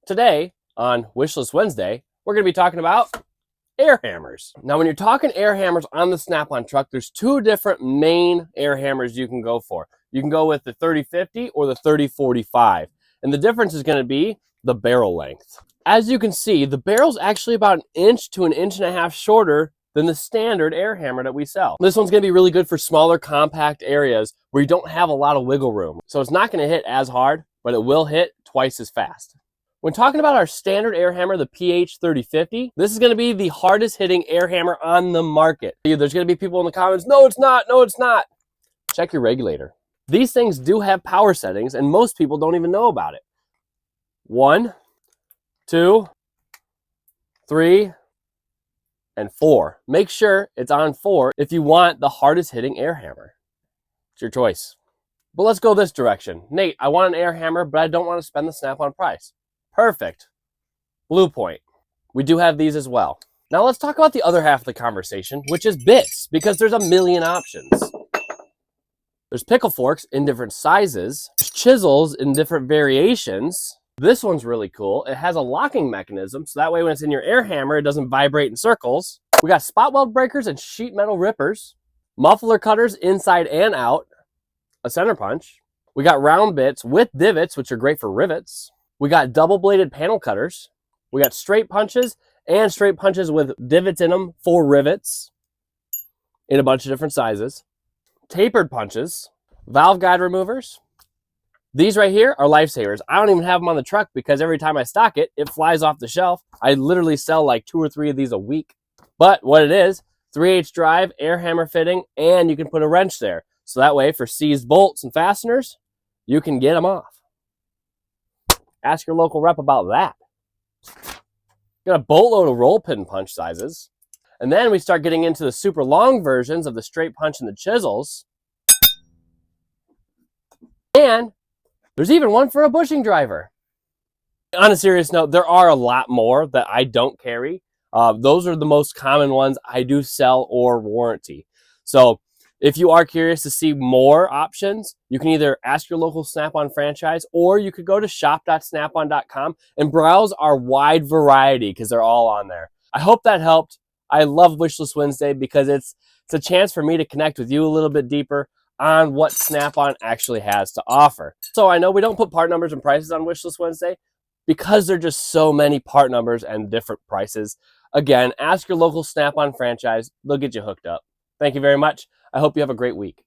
Today, on Wishlist Wednesday, we're going to be talking about air hammers. Now, when you're talking air hammers on the Snap-on truck, there's two different main air hammers you can go for. You can go with the 3050 or the 3045. And the difference is going to be the barrel length. As you can see, the barrel's actually about 1 inch to 1.5 inches shorter than the standard air hammer that we sell. This one's going to be really good for smaller, compact areas where you don't have a lot of wiggle room. So it's not going to hit as hard, but it will hit twice as fast. When talking about our standard air hammer, the PH3050, this is going to be the hardest hitting air hammer on the market. There's going to be people in the comments, no it's not, no it's not. Check your regulator. These things do have power settings and most people don't even know about it. 1, 2, 3, and 4. Make sure it's on 4 if you want the hardest hitting air hammer. It's your choice. But let's go this direction. Nate, I want an air hammer, but I don't want to spend the Snap-on price. Perfect. Blue Point. We do have these as well. Now let's talk about the other half of the conversation, which is bits, because there's a million options. There's pickle forks in different sizes, chisels in different variations. This one's really cool. It has a locking mechanism, so that way when it's in your air hammer, it doesn't vibrate in circles. We got spot weld breakers and sheet metal rippers, muffler cutters inside and out, a center punch. We got round bits with divots, which are great for rivets. We got double bladed panel cutters. We got straight punches and straight punches with divots in them for rivets in a bunch of different sizes. Tapered punches, valve guide removers. These right here are lifesavers. I don't even have them on the truck because every time I stock it, it flies off the shelf. I literally sell like 2 or 3 of these a week. But what it is, 3/8 drive, air hammer fitting, and you can put a wrench there. So that way for seized bolts and fasteners, you can get them off. Ask your local rep about that. Got a boatload of roll pin punch sizes. And then we start getting into the super long versions of the straight punch and the chisels. And there's even one for a bushing driver. On a serious note, there are a lot more that I don't carry. Those are the most common ones I do sell or warranty. So if you are curious to see more options, you can either ask your local Snap-on franchise or you could go to shop.snapon.com and browse our wide variety because they're all on there. I hope that helped. I love Wishlist Wednesday because it's a chance for me to connect with you a little bit deeper on what Snap-on actually has to offer. So I know we don't put part numbers and prices on Wishlist Wednesday because there are just so many part numbers and different prices. Again, ask your local Snap-on franchise. They'll get you hooked up. Thank you very much. I hope you have a great week.